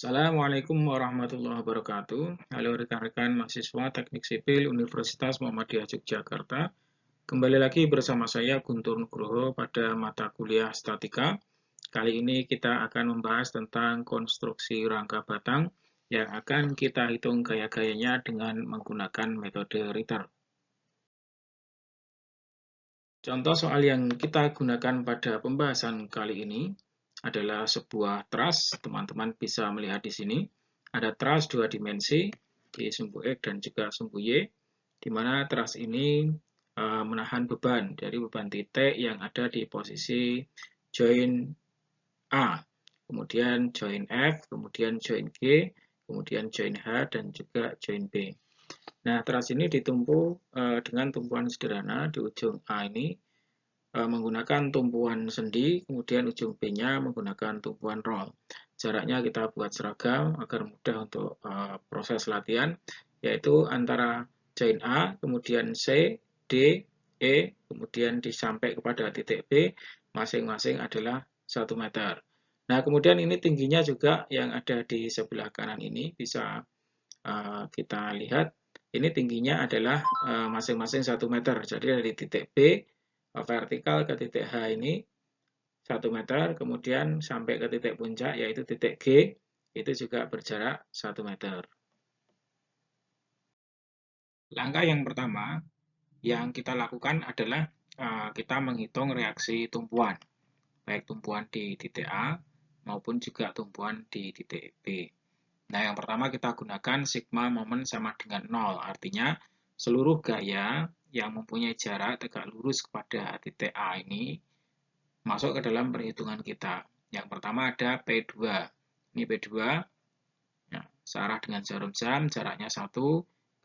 Assalamualaikum warahmatullahi wabarakatuh. Halo rekan-rekan mahasiswa Teknik Sipil Universitas Muhammadiyah Yogyakarta. Kembali lagi bersama saya Guntur Nugroho pada mata kuliah Statika. Kali ini kita akan membahas tentang konstruksi rangka batang yang akan kita hitung gaya-gayanya dengan menggunakan metode Ritter. Contoh soal yang kita gunakan pada pembahasan kali ini adalah sebuah truss. Teman-teman bisa melihat di sini. Ada truss dua dimensi di sumbu X dan juga sumbu Y, di mana truss ini menahan beban dari beban titik yang ada di posisi join A, kemudian join F, kemudian join G, kemudian join H, dan juga join B. Nah, truss ini ditumpu dengan tumpuan sederhana di ujung A ini menggunakan tumpuan sendi, kemudian ujung B-nya menggunakan tumpuan roll. Jaraknya kita buat seragam agar mudah untuk proses latihan, yaitu antara join A, kemudian C, D, E, kemudian sampai kepada titik B, masing-masing adalah 1 meter. Nah, kemudian ini tingginya juga yang ada di sebelah kanan ini bisa kita lihat. Ini tingginya adalah masing-masing 1 meter. Jadi dari titik B vertikal ke titik H ini 1 meter, kemudian sampai ke titik puncak yaitu titik G, itu juga berjarak 1 meter. Langkah yang pertama yang kita lakukan adalah kita menghitung reaksi tumpuan, baik tumpuan di titik A maupun juga tumpuan di titik B. Nah, yang pertama kita gunakan sigma momen sama dengan 0, artinya seluruh gaya yang mempunyai jarak tegak lurus kepada titik A ini masuk ke dalam perhitungan kita. Yang pertama ada P2. Ini P2, ya, searah dengan jarum jam, jaraknya 1.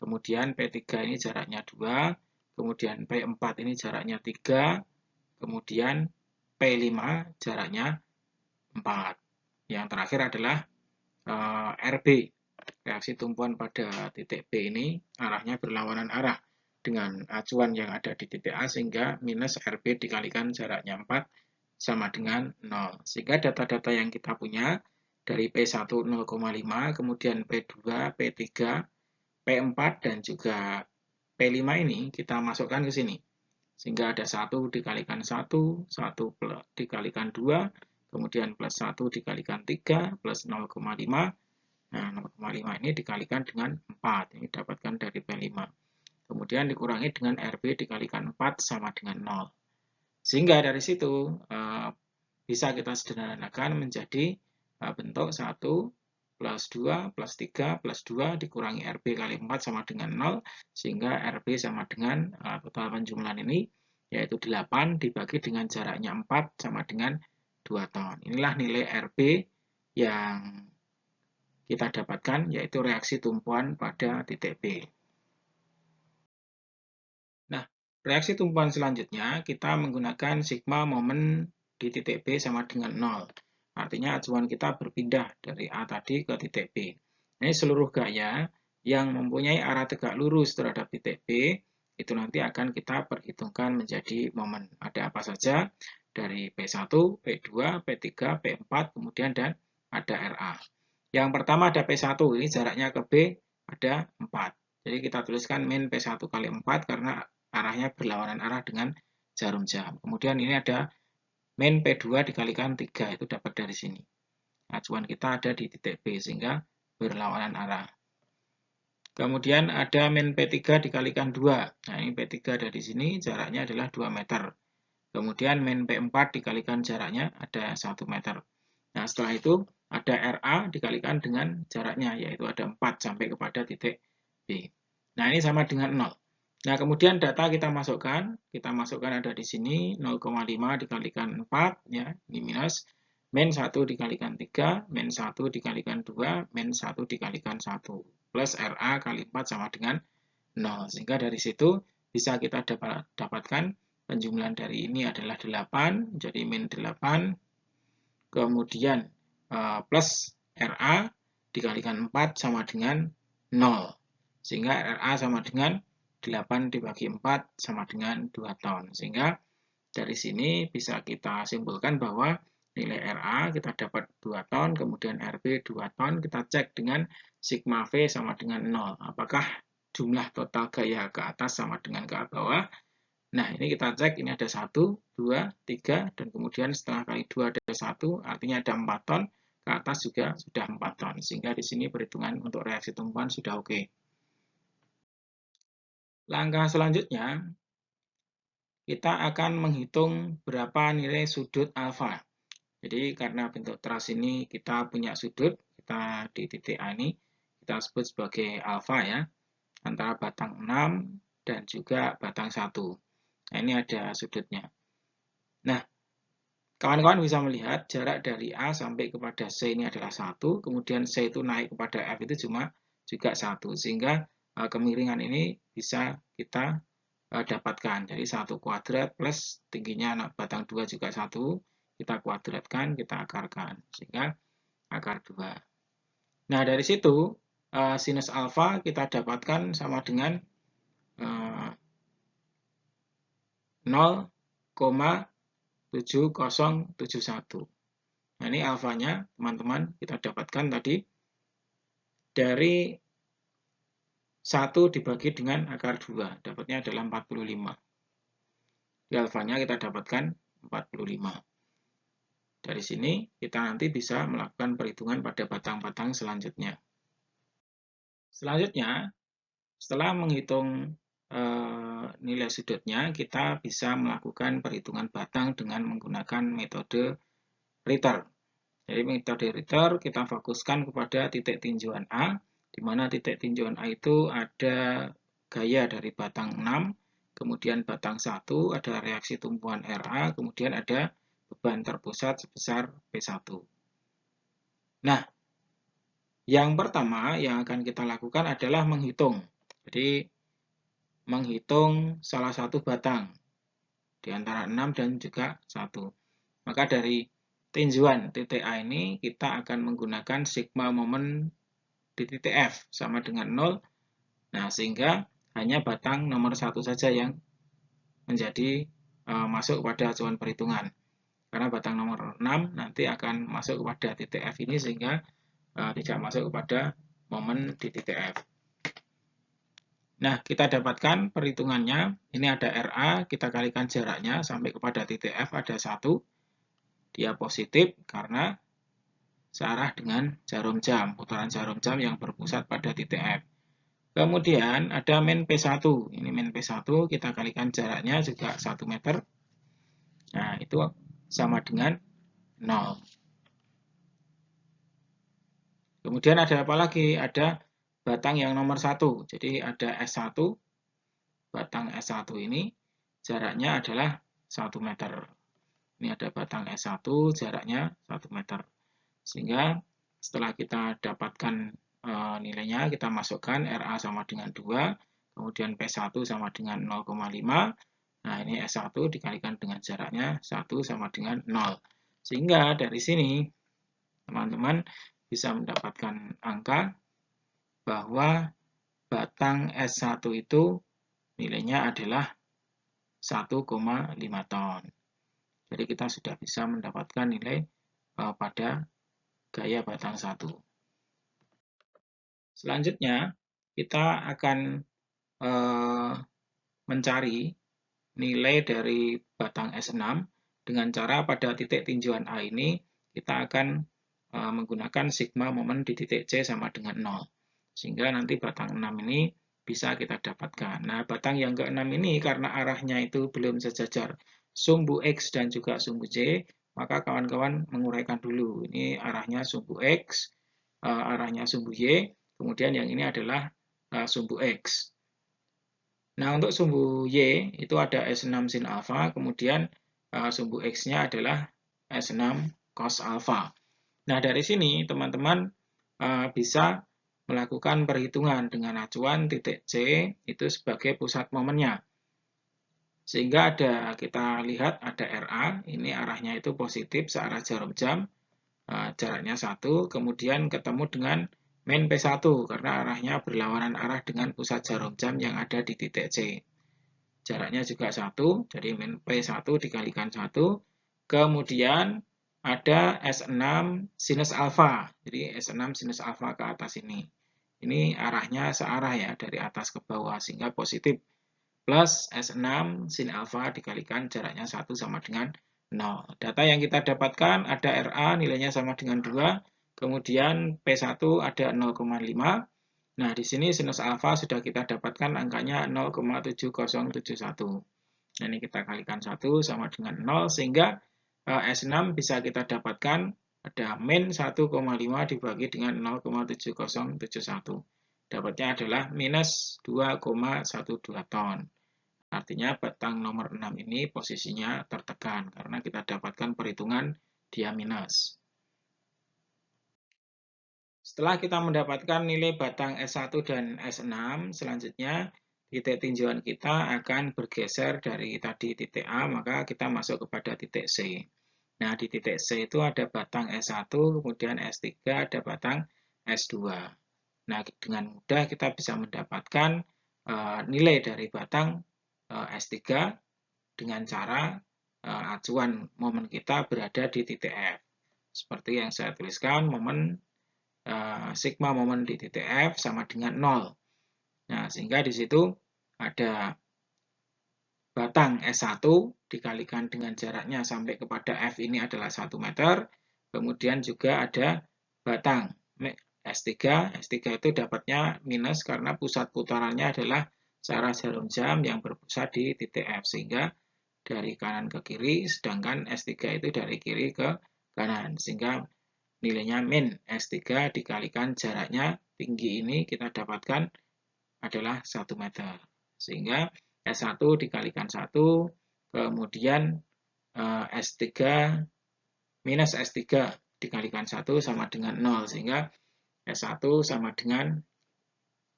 Kemudian P3 ini jaraknya 2. Kemudian P4 ini jaraknya 3. Kemudian P5 jaraknya 4. Yang terakhir adalah RB. Reaksi tumpuan pada titik B ini arahnya berlawanan arah dengan acuan yang ada di titik A, sehingga minus RB dikalikan jaraknya 4 sama dengan 0. Sehingga data-data yang kita punya dari P1 0,5, kemudian P2, P3, P4, dan juga P5 ini kita masukkan ke sini. Sehingga ada 1 dikalikan 1, 1 dikalikan 2, kemudian plus 1 dikalikan 3, plus 0,5. Nah, 0,5 ini dikalikan dengan 4. Ini dapatkan dari P5. Kemudian dikurangi dengan RB dikalikan 4 sama dengan 0. Sehingga dari situ bisa kita sederhanakan menjadi bentuk 1 plus 2 plus 3 plus 2 dikurangi RB kali 4 sama dengan 0, sehingga RB sama dengan total penjumlahan ini, yaitu 8 dibagi dengan jaraknya 4 sama dengan 2 ton. Inilah nilai RB yang kita dapatkan, yaitu reaksi tumpuan pada titik B. Nah, reaksi tumpuan selanjutnya kita menggunakan sigma momen di titik B sama dengan 0. Artinya acuan kita berpindah dari A tadi ke titik B. Ini seluruh gaya yang mempunyai arah tegak lurus terhadap titik B, itu nanti akan kita perhitungkan menjadi momen. Ada apa saja? Dari P1, P2, P3, P4, kemudian dan ada RA. Yang pertama ada P1, ini jaraknya ke B ada 4. Jadi kita tuliskan min P1 kali 4 karena arahnya berlawanan arah dengan jarum jam. Kemudian ini ada min P2 dikalikan 3, itu dapat dari sini. Acuan kita ada di titik B, sehingga berlawanan arah. Kemudian ada min P3 dikalikan 2. Nah, ini P3 ada di sini, jaraknya adalah 2 meter. Kemudian min P4 dikalikan jaraknya ada 1 meter. Nah, setelah itu ada RA dikalikan dengan jaraknya, yaitu ada 4 sampai kepada titik B. Nah, ini sama dengan 0. Nah, kemudian data kita masukkan ada di sini 0,5 dikalikan 4, ya, ini minus, min 1 dikalikan 3, min 1 dikalikan 2, min 1 dikalikan 1, plus RA kali 4 sama dengan 0. Sehingga dari situ bisa kita dapatkan penjumlahan dari ini adalah 8, jadi min 8, kemudian plus RA dikalikan 4 sama dengan 0. Sehingga RA sama dengan 8 dibagi 4 sama dengan 2 ton. Sehingga dari sini bisa kita simpulkan bahwa nilai RA, kita dapat 2 ton, kemudian RB 2 ton, kita cek dengan sigma V sama dengan 0. Apakah jumlah total gaya ke atas sama dengan ke bawah? Nah, ini kita cek, ini ada 1, 2, 3, dan kemudian setelah kali 2 ada 1, artinya ada 4 ton, ke atas juga sudah 4 ton. Sehingga di sini perhitungan untuk reaksi tumpuan sudah oke. Langkah selanjutnya, kita akan menghitung berapa nilai sudut alfa. Jadi karena bentuk teras ini kita punya sudut, kita di titik A ini kita sebut sebagai alfa ya, antara batang 6 dan juga batang 1. Nah, ini ada sudutnya. Nah, kawan-kawan bisa melihat jarak dari A sampai kepada C ini adalah 1, kemudian C itu naik kepada F itu juga 1, sehingga kemiringan ini bisa kita dapatkan. Jadi 1 kuadrat plus tingginya batang 2 juga 1, kita kuadratkan, kita akarkan, sehingga akar 2. Nah, dari situ sinus alfa kita dapatkan sama dengan 0,7071. Nah, ini alfanya, teman-teman, kita dapatkan tadi dari 1 dibagi dengan akar 2, dapatnya adalah 45. Di alfanya kita dapatkan 45. Dari sini kita nanti bisa melakukan perhitungan pada batang-batang selanjutnya. Selanjutnya, setelah menghitung nilai sudutnya, kita bisa melakukan perhitungan batang dengan menggunakan metode Ritter. Jadi metode Ritter kita fokuskan kepada titik tinjauan A, di mana titik tinjauan A itu ada gaya dari batang 6, kemudian batang 1, ada reaksi tumpuan RA, kemudian ada beban terpusat sebesar P1. Nah, yang pertama yang akan kita lakukan adalah menghitung. Jadi, menghitung salah satu batang di antara 6 dan juga 1. Maka dari tinjauan titik A ini, kita akan menggunakan sigma momen di titik F sama dengan 0. Nah, sehingga hanya batang nomor 1 saja yang menjadi masuk pada acuan perhitungan. Karena batang nomor 6 nanti akan masuk kepada titik F ini sehingga tidak masuk kepada momen di titik F. Nah, kita dapatkan perhitungannya. Ini ada RA, kita kalikan jaraknya sampai kepada titik F ada 1. Dia positif karena searah dengan jarum jam, putaran jarum jam yang berpusat pada titik F. Kemudian ada min P1. Ini min P1, kita kalikan jaraknya juga 1 meter. Nah, itu sama dengan 0. Kemudian ada apa lagi? Ada batang yang nomor 1. Jadi ada S1. Batang S1 ini jaraknya adalah 1 meter. Ini ada batang S1, jaraknya 1 meter. Sehingga setelah kita dapatkan nilainya, kita masukkan RA sama dengan 2, kemudian P1 sama dengan 0,5. Nah, ini S1 dikalikan dengan jaraknya 1 sama dengan 0. Sehingga dari sini, teman-teman bisa mendapatkan angka bahwa batang S1 itu nilainya adalah 1,5 ton. Jadi kita sudah bisa mendapatkan nilai pada gaya batang 1. Selanjutnya, kita akan mencari nilai dari batang S6 dengan cara pada titik tinjauan A ini kita akan menggunakan sigma momen di titik C sama dengan 0. Sehingga nanti batang 6 ini bisa kita dapatkan. Nah, batang yang ke-6 ini karena arahnya itu belum sejajar sumbu X dan juga sumbu Y, maka kawan-kawan menguraikan dulu. Ini arahnya sumbu X, arahnya sumbu Y, kemudian yang ini adalah sumbu X. Nah, untuk sumbu Y itu ada S6 sin alfa, kemudian sumbu X-nya adalah S6 cos alfa. Nah, dari sini teman-teman bisa melakukan perhitungan dengan acuan titik C itu sebagai pusat momennya. Sehingga kita lihat ada RA, ini arahnya itu positif searah jarum jam, jaraknya 1, kemudian ketemu dengan min P1 karena arahnya berlawanan arah dengan pusat jarum jam yang ada di titik C. Jaraknya juga 1, jadi min P1 dikalikan 1, kemudian ada S6 sinus alfa. Jadi S6 sinus alfa ke atas ini. Ini arahnya searah ya, dari atas ke bawah, sehingga positif. Plus S6 sin alfa dikalikan jaraknya 1 sama dengan 0. Data yang kita dapatkan ada RA nilainya sama dengan 2, kemudian P1 ada 0,5. Nah, di sini sinus alfa sudah kita dapatkan angkanya 0,7071. Nah, ini kita kalikan 1 sama dengan 0, sehingga S6 bisa kita dapatkan ada min 1,5 dibagi dengan 0,7071. Dapatnya adalah minus 2,12 ton. Artinya batang nomor 6 ini posisinya tertekan karena kita dapatkan perhitungan dia minus. Setelah kita mendapatkan nilai batang S1 dan S6, selanjutnya titik tinjauan kita akan bergeser dari tadi titik A, maka kita masuk kepada titik C. Nah, di titik C itu ada batang S1, kemudian S3, ada batang S2. Nah, dengan mudah kita bisa mendapatkan nilai dari batang S3 dengan cara acuan momen kita berada di titik F. Seperti yang saya tuliskan, momen sigma momen di titik F sama dengan 0. Nah, sehingga di situ ada batang S1 dikalikan dengan jaraknya sampai kepada F ini adalah 1 meter. Kemudian juga ada batang S3. S3 itu dapatnya minus karena pusat putarannya adalah searah jarum jam yang berpusat di titik F. Sehingga dari kanan ke kiri, sedangkan S3 itu dari kiri ke kanan. Sehingga nilainya min S3 dikalikan jaraknya tinggi ini kita dapatkan adalah 1 meter. Sehingga S1 dikalikan 1, kemudian S3 minus S3 dikalikan 1 sama dengan 0. Sehingga S1 sama dengan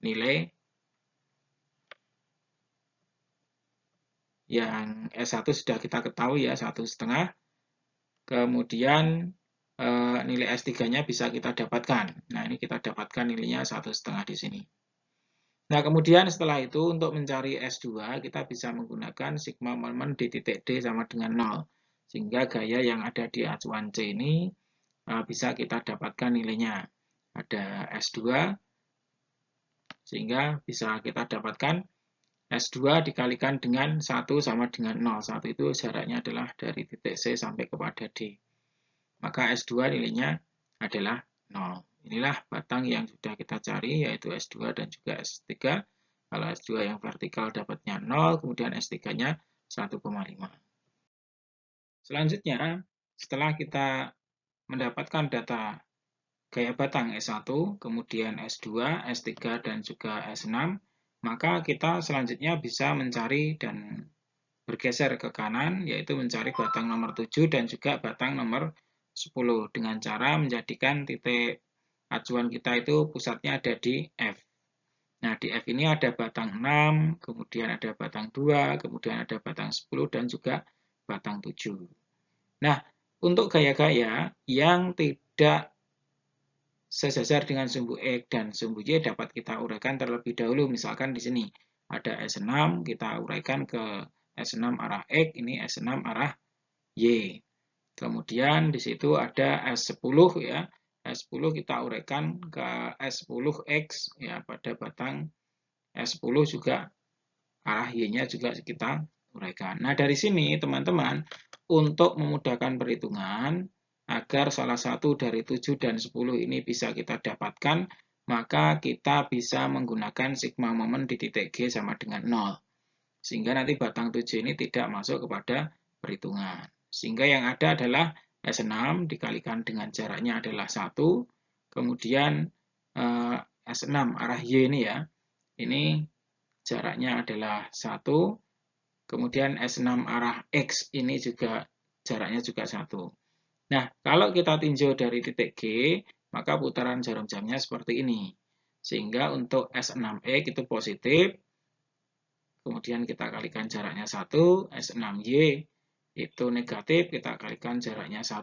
nilai yang S1 sudah kita ketahui ya, 1,5. Kemudian nilai S3-nya bisa kita dapatkan. Nah, ini kita dapatkan nilainya 1,5 di sini. Nah, kemudian setelah itu untuk mencari S2, kita bisa menggunakan sigma momen di titik D sama dengan 0. Sehingga gaya yang ada di acuan C ini bisa kita dapatkan nilainya. Ada S2, sehingga bisa kita dapatkan S2 dikalikan dengan 1 sama dengan 0. 1 itu jaraknya adalah dari titik C sampai kepada D. Maka S2 nilainya adalah 0. Inilah batang yang sudah kita cari, yaitu S2 dan juga S3. Kalau S2 yang vertikal dapatnya 0, kemudian S3-nya 1,5. Selanjutnya, setelah kita mendapatkan data gaya batang S1, kemudian S2, S3, dan juga S6, maka kita selanjutnya bisa mencari dan bergeser ke kanan, yaitu mencari batang nomor 7 dan juga batang nomor 10, dengan cara menjadikan titik acuan kita itu pusatnya ada di F. Nah, di F ini ada batang 6, kemudian ada batang 2, kemudian ada batang 10, dan juga batang 7. Nah, untuk gaya-gaya yang tidak sejajar dengan sumbu X dan sumbu Y dapat kita uraikan terlebih dahulu. Misalkan di sini ada S6, kita uraikan ke S6 arah X, ini S6 arah Y. Kemudian di situ ada S10 ya. S10 kita uraikan ke S10X ya, pada batang S10 juga arah Y-nya juga kita uraikan. Nah, dari sini teman-teman untuk memudahkan perhitungan agar salah satu dari 7 dan 10 ini bisa kita dapatkan, maka kita bisa menggunakan sigma momen di titik G sama dengan 0. Sehingga nanti batang 7 ini tidak masuk kepada perhitungan. Sehingga yang ada adalah S6 dikalikan dengan jaraknya adalah 1, kemudian S6 arah Y ini ya, ini jaraknya adalah 1, kemudian S6 arah X ini juga jaraknya juga 1. Nah, kalau kita tinjau dari titik G, maka putaran jarum jamnya seperti ini. Sehingga untuk S6X itu positif, kemudian kita kalikan jaraknya 1, S6Y itu negatif, kita kalikan jaraknya 1.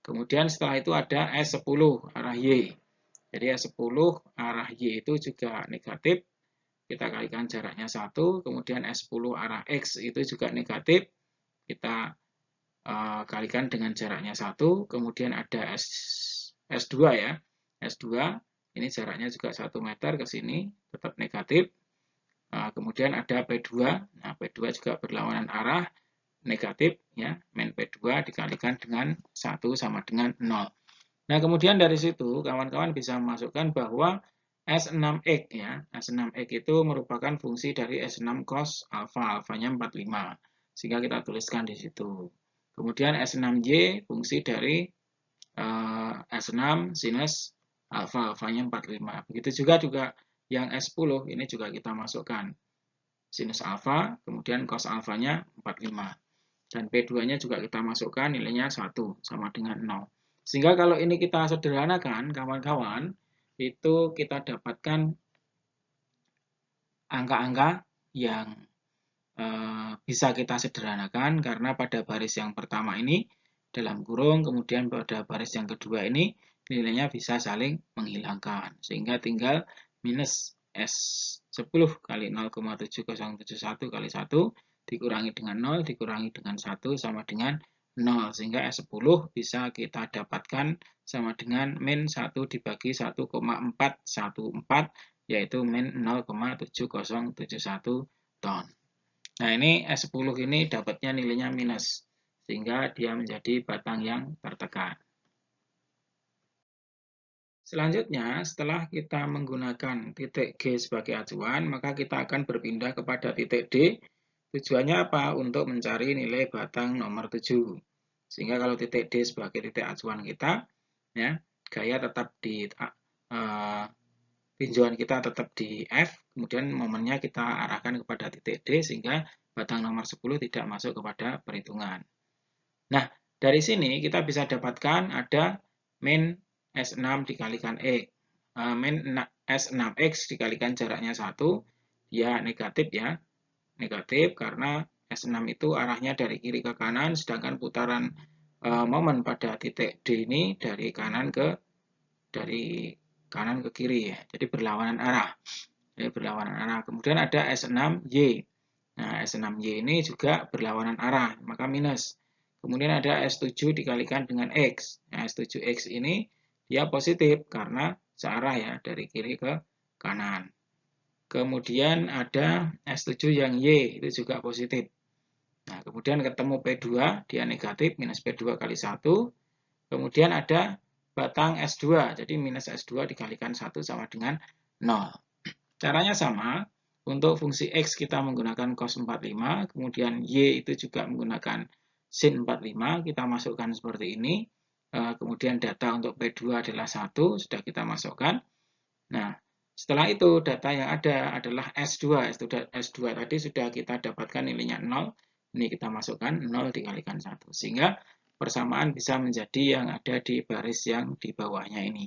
Kemudian setelah itu ada S10 arah Y. Jadi S10 arah Y itu juga negatif, kita kalikan jaraknya 1, kemudian S10 arah X itu juga negatif, kita kalikan dengan jaraknya 1, kemudian ada S2 ya. S2 ini jaraknya juga 1 meter ke sini, tetap negatif. Kemudian ada P2, nah P2 juga berlawanan arah, negatif ya, min P2 dikalikan dengan 1 sama dengan 0. Nah, kemudian dari situ kawan-kawan bisa memasukkan bahwa S6X ya, S6X itu merupakan fungsi dari S6 cos alfa, alfanya 45. Sehingga kita tuliskan di situ. Kemudian S6Y fungsi dari S6 sinus alfa, alfanya 45. Begitu juga yang S10 ini juga kita masukkan. Sinus alfa, kemudian cos alfanya 45. Dan P2-nya juga kita masukkan nilainya 1 sama dengan 0. Sehingga kalau ini kita sederhanakan, kawan-kawan, itu kita dapatkan angka-angka yang bisa kita sederhanakan karena pada baris yang pertama ini dalam kurung, kemudian pada baris yang kedua ini nilainya bisa saling menghilangkan. Sehingga tinggal minus S10 kali 0,7071 kali 1 dikurangi dengan 0, dikurangi dengan 1 sama dengan 0. Sehingga S10 bisa kita dapatkan sama dengan min 1 dibagi 1,414, yaitu min 0,7071 ton. Nah, ini S10 ini dapatnya nilainya minus, sehingga dia menjadi batang yang tertekan. Selanjutnya, setelah kita menggunakan titik G sebagai acuan, maka kita akan berpindah kepada titik D. Tujuannya apa? Untuk mencari nilai batang nomor 7. Sehingga kalau titik D sebagai titik acuan kita, ya, gaya tetap di tinjauan kita tetap di F, kemudian momennya kita arahkan kepada titik D, sehingga batang nomor 10 tidak masuk kepada perhitungan. Nah, dari sini kita bisa dapatkan ada min S6 dikalikan X. Min S6X dikalikan jaraknya 1, dia negatif ya. Negatif karena S6 itu arahnya dari kiri ke kanan, sedangkan putaran momen pada titik D ini dari kanan ke kiri ya. Jadi berlawanan arah. Kemudian ada S6Y. Nah, S6Y ini juga berlawanan arah, maka minus. Kemudian ada S7 dikalikan dengan X. Nah, S7X ini dia positif karena searah ya, dari kiri ke kanan. Kemudian ada S7 yang Y, itu juga positif. Nah, kemudian ketemu P2, dia negatif, minus P2 kali 1. Kemudian ada batang S2, jadi minus S2 dikalikan 1 sama dengan 0. Caranya sama, untuk fungsi X kita menggunakan cos 45, kemudian Y itu juga menggunakan sin 45, kita masukkan seperti ini. Kemudian data untuk P2 adalah 1, sudah kita masukkan. Nah, setelah itu data yang ada adalah S2. S2 tadi sudah kita dapatkan nilainya 0, ini kita masukkan 0 dikalikan 1. Sehingga persamaan bisa menjadi yang ada di baris yang di bawahnya ini.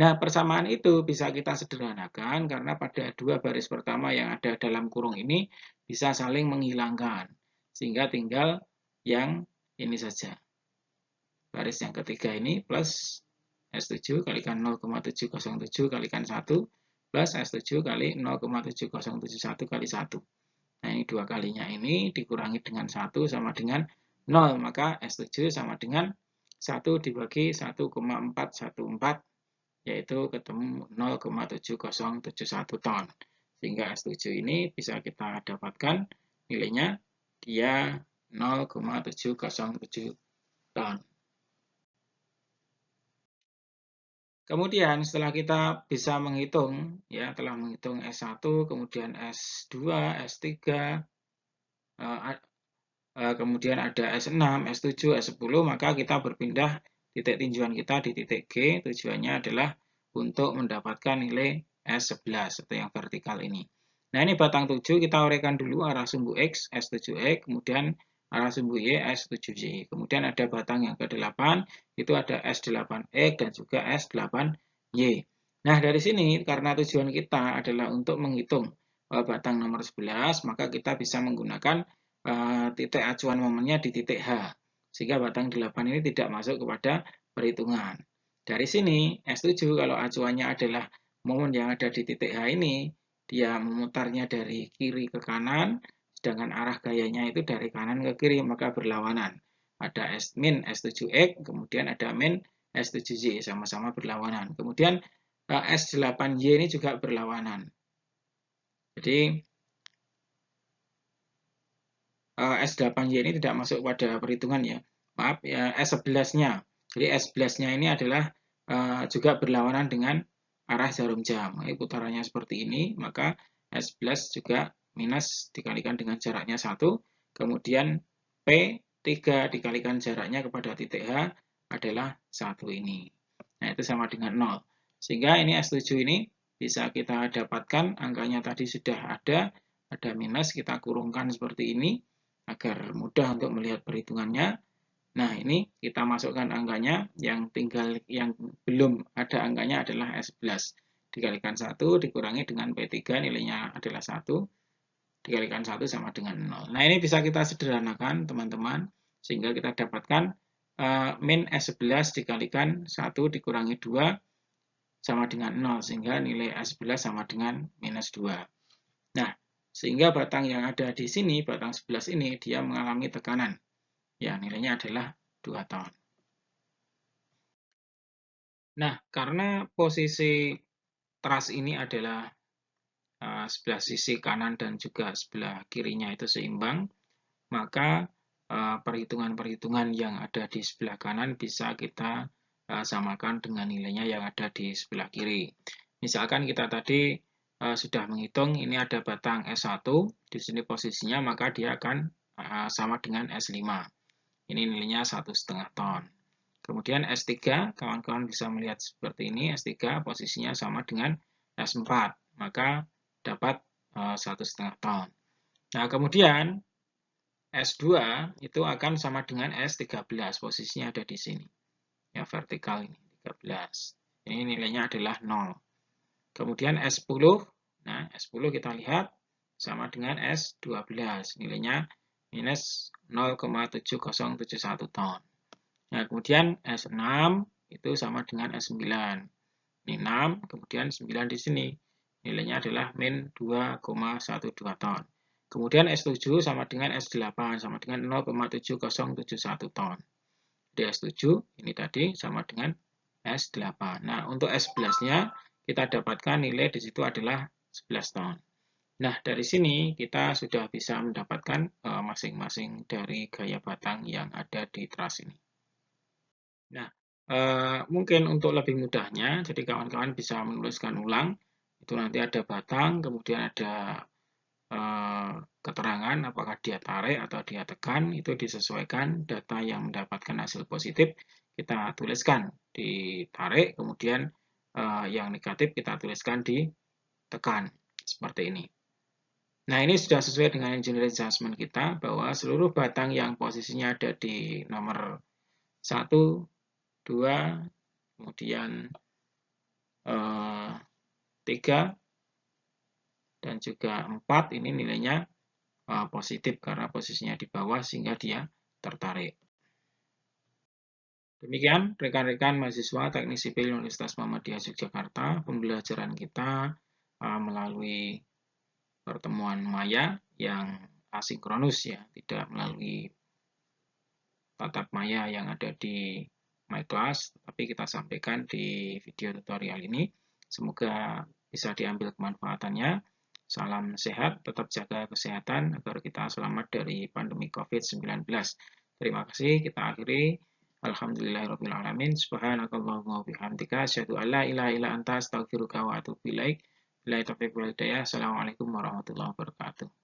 Nah, persamaan itu bisa kita sederhanakan karena pada dua baris pertama yang ada dalam kurung ini bisa saling menghilangkan. Sehingga tinggal yang ini saja. Baris yang ketiga ini plus S7 kalikan 0,707 kalikan 1 plus S7 kali 0,7071 kali 1. Nah, ini dua kalinya ini dikurangi dengan 1 sama dengan 0. Maka S7 sama dengan 1 dibagi 1,414, yaitu ketemu 0,7071 ton. Sehingga S7 ini bisa kita dapatkan nilainya dia 0,707 ton. Kemudian setelah kita bisa menghitung, ya telah menghitung S1, kemudian S2, S3, kemudian ada S6, S7, S10, maka kita berpindah titik tinjauan kita di titik G, tujuannya adalah untuk mendapatkan nilai S11 atau yang vertikal ini. Nah, ini batang 7 kita uraikan dulu arah sumbu X, S7X, kemudian arah sumbu Y, S7Y. Kemudian ada batang yang ke-8, itu ada S8X dan juga S8Y. Nah, dari sini karena tujuan kita adalah untuk menghitung batang nomor 11, maka kita bisa menggunakan titik acuan momennya di titik H. Sehingga batang 8 ini tidak masuk kepada perhitungan. Dari sini, S7 kalau acuannya adalah momen yang ada di titik H ini, dia memutarnya dari kiri ke kanan, sedangkan arah gayanya itu dari kanan ke kiri, maka berlawanan. ada S min S7X, kemudian ada min S7Y, sama-sama berlawanan. Kemudian S8Y ini juga berlawanan. Jadi S8Y ini tidak masuk pada perhitungan ya. Maaf, ya S11-nya. Jadi S11-nya ini adalah juga berlawanan dengan arah jarum jam. Ini putarannya seperti ini, maka S11 juga minus dikalikan dengan jaraknya 1, kemudian P3 dikalikan jaraknya kepada titik H adalah 1 ini. Nah, itu sama dengan 0. Sehingga ini S7 ini bisa kita dapatkan, angkanya tadi sudah ada minus, kita kurungkan seperti ini, agar mudah untuk melihat perhitungannya. Nah, ini kita masukkan angkanya, yang belum ada angkanya adalah S11. Dikalikan 1 dikurangi dengan P3, nilainya adalah 1. Dikalikan 1 sama dengan 0. Nah, ini bisa kita sederhanakan, teman-teman, sehingga kita dapatkan min S11 dikalikan 1 dikurangi 2 sama dengan 0, sehingga nilai S11 sama dengan minus 2. Nah, sehingga batang yang ada di sini, batang 11 ini, dia mengalami tekanan. Ya, nilainya adalah 2 ton. Nah, karena posisi truss ini adalah sebelah sisi kanan dan juga sebelah kirinya itu seimbang, maka perhitungan-perhitungan yang ada di sebelah kanan bisa kita samakan dengan nilainya yang ada di sebelah kiri. Misalkan kita tadi sudah menghitung, ini ada batang S1, di sini posisinya, maka dia akan sama dengan S5. Ini nilainya 1,5 ton. Kemudian S3, kawan-kawan bisa melihat seperti ini, S3 posisinya sama dengan S4, maka dapat 1,5 ton. Nah, kemudian S2 itu akan sama dengan S13, posisinya ada di sini. Ya, vertikal ini, 13. Ini nilainya adalah 0. Kemudian S10, nah S10 kita lihat sama dengan S12, nilainya minus 0,7071 ton. Nah, kemudian S6 itu sama dengan S9. Ini 6, kemudian 9 di sini. Nilainya adalah min 2,12 ton. Kemudian S7 sama dengan S8, sama dengan 0,7071 ton. Di S7, ini tadi sama dengan S8. Nah, untuk S11-nya, kita dapatkan nilai di situ adalah 11 ton. Nah, dari sini kita sudah bisa mendapatkan masing-masing dari gaya batang yang ada di truss ini. Nah, mungkin untuk lebih mudahnya, jadi kawan-kawan bisa menuliskan ulang. Itu nanti ada batang, kemudian ada keterangan apakah dia tarik atau dia tekan, itu disesuaikan data yang mendapatkan hasil positif, kita tuliskan di tarik, kemudian yang negatif kita tuliskan di tekan, seperti ini. Nah, ini sudah sesuai dengan engineering adjustment kita, bahwa seluruh batang yang posisinya ada di nomor 1, 2, kemudian 3, dan juga 4, ini nilainya positif karena posisinya di bawah sehingga dia tertarik. Demikian rekan-rekan mahasiswa Teknik Sipil Universitas Muhammadiyah Yogyakarta, pembelajaran kita melalui pertemuan maya yang asinkronus ya, tidak melalui tatap maya yang ada di MyClass, tapi kita sampaikan di video tutorial ini. Semoga bisa diambil kemanfaatannya. Salam sehat, tetap jaga kesehatan agar kita selamat dari pandemi COVID-19. Terima kasih, kita akhiri. Alhamdulillahirrahmanirrahim. Subhanakallahumma wabihamdika. Asyhadu an la ilaha illa anta astaghfiruka wa atubu ilaik. Billahi taufiq wal hidayah. Assalamualaikum warahmatullahi wabarakatuh.